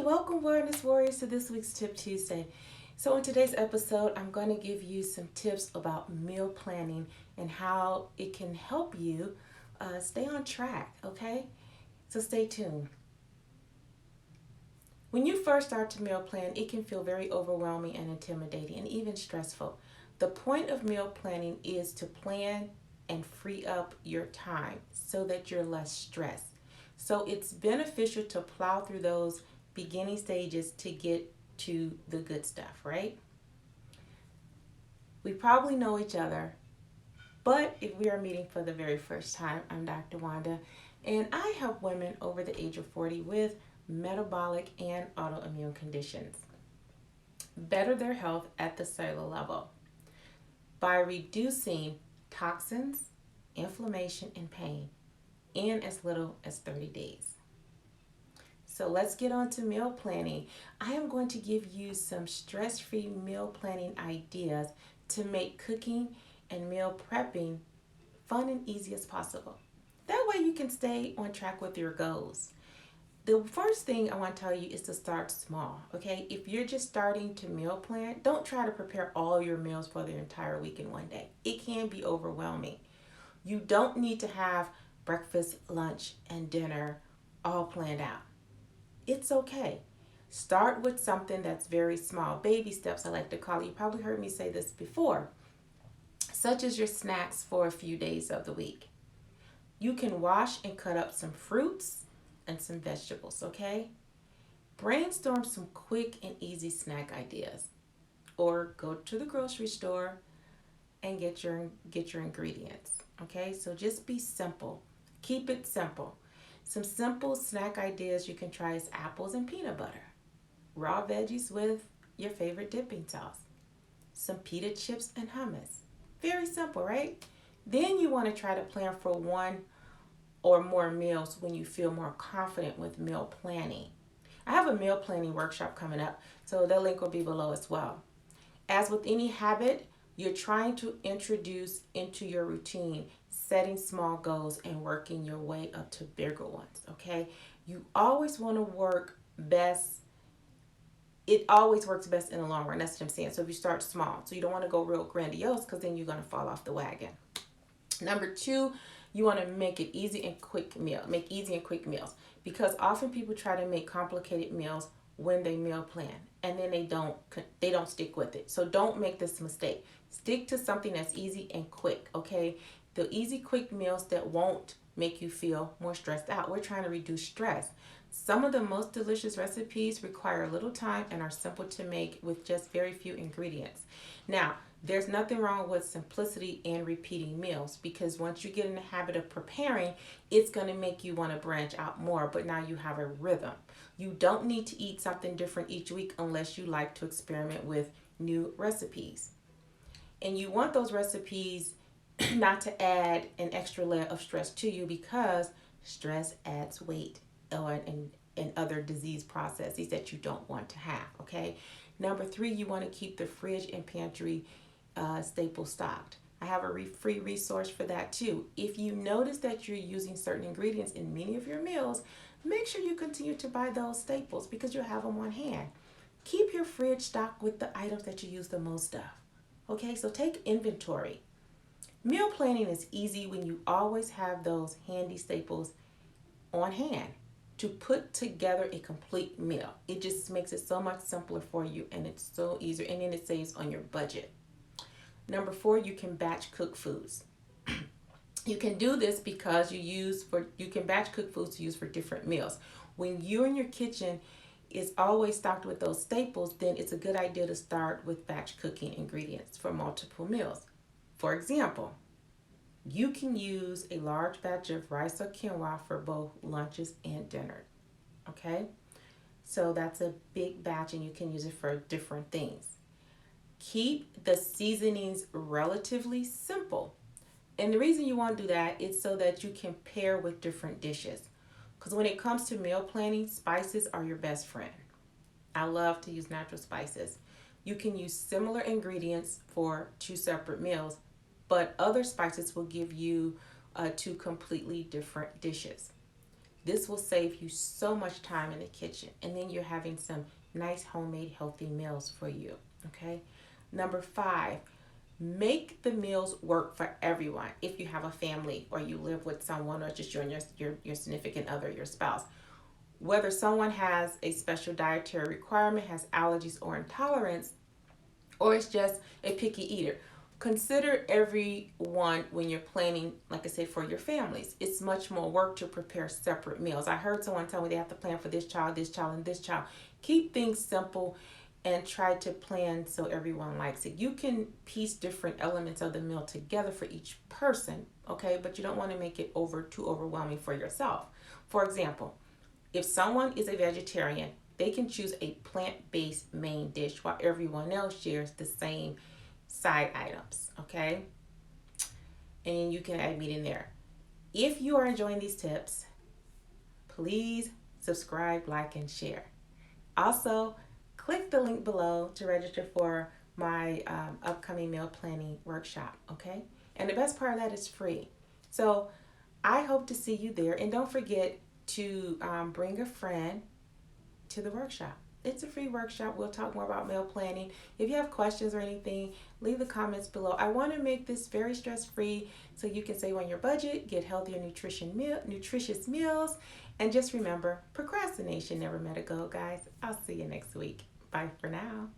welcome Wellness Warriors to this week's Tip Tuesday. So in today's episode, I'm going to give you some tips about meal planning and how it can help you stay on track, okay? So stay tuned. When you first start to meal plan, it can feel very overwhelming and intimidating and even stressful. The point of meal planning is to plan and free up your time so that you're less stressed. So it's beneficial to plow through those beginning stages to get to the good stuff, right? We probably know each other, but if we are meeting for the very first time, I'm Dr. Wanda, and I help women over the age of 40 with metabolic and autoimmune conditions better their health at the cellular level by reducing toxins, inflammation, and pain in as little as 30 days. So let's get on to meal planning. I am going to give you some stress-free meal planning ideas to make cooking and meal prepping fun and easy as possible. That way you can stay on track with your goals. The first thing I want to tell you is to start small, okay? If you're just starting to meal plan, don't try to prepare all your meals for the entire week in one day. It can be overwhelming. You don't need to have breakfast, lunch, and dinner all planned out. It's okay. Start with something that's very small. Baby steps, I like to call it. You probably heard me say this before, such as your snacks for a few days of the week. You can wash and cut up some fruits and some vegetables, okay? Brainstorm some quick and easy snack ideas. Or go to the grocery store and get your ingredients, okay? So just be simple. Keep it simple. Some simple snack ideas you can try is apples and peanut butter, raw veggies with your favorite dipping sauce, some pita chips and hummus. Very simple, right? Then you want to try to plan for one or more meals when you feel more confident with meal planning. I have a meal planning workshop coming up, so the link will be below as well. As with any habit, you're trying to introduce into your routine, setting small goals and working your way up to bigger ones, okay? You always want to work best. It always works best in the long run. That's what I'm saying. So if you start small, so you don't want to go real grandiose because then you're going to fall off the wagon. Number two, you want to make it easy and quick meal. Make easy and quick meals because often people try to make complicated meals when they meal plan and then they don't stick with it. So don't make this mistake. Stick to something that's easy and quick, okay? The easy quick meals that won't make you feel more stressed out. We're trying to reduce stress. Some of the most delicious recipes require little time and are simple to make with just very few ingredients. Now, there's nothing wrong with simplicity and repeating meals because once you get in the habit of preparing, it's going to make you want to branch out more, but now you have a rhythm. You don't need to eat something different each week unless you like to experiment with new recipes. And you want those recipes not to add an extra layer of stress to you because stress adds weight and other disease processes that you don't want to have, okay? Number three, you want to keep the fridge and pantry staples stocked. I have a free resource for that too. If you notice that you're using certain ingredients in many of your meals, make sure you continue to buy those staples because you'll have them on hand. Keep your fridge stocked with the items that you use the most of. Okay, so take inventory. Meal planning is easy when you always have those handy staples on hand to put together a complete meal. It just makes it so much simpler for you and it's so easier and then it saves on your budget. Number four, you can batch cook foods. You can do this because you can batch cook foods to use for different meals. When you in your kitchen is always stocked with those staples, then it's a good idea to start with batch cooking ingredients for multiple meals. For example, you can use a large batch of rice or quinoa for both lunches and dinner, okay? So that's a big batch and you can use it for different things. Keep the seasonings relatively simple. And the reason you want to do that is so that you can pair with different dishes. Because when it comes to meal planning, spices are your best friend. I love to use natural spices. You can use similar ingredients for two separate meals, but other spices will give you two completely different dishes. This will save you so much time in the kitchen, and then you're having some nice homemade healthy meals for you. Okay. Number 5, make the meals work for everyone. If you have a family or you live with someone, or just you and your significant other, your spouse, whether someone has a special dietary requirement, has allergies or intolerance, or it's just a picky eater, consider everyone when you're planning, like I said, for your families. It's much more work to prepare separate meals. I heard someone tell me they have to plan for this child, and this child. Keep things simple and try to plan so everyone likes it. You can piece different elements of the meal together for each person, okay? But you don't want to make it too overwhelming for yourself. For example, if someone is a vegetarian, they can choose a plant-based main dish while everyone else shares the same side items, okay? And you can add meat in there. If you are enjoying these tips, please subscribe, like, and share. Also, click the link below to register for my upcoming meal planning workshop, okay? And the best part of that is free. So I hope to see you there. And don't forget to bring a friend to the workshop. It's a free workshop. We'll talk more about meal planning. If you have questions or anything, leave the comments below. I want to make this very stress-free so you can save on your budget, get healthier nutritious meals, and just remember, procrastination never met a goal, guys. I'll see you next week. Bye for now.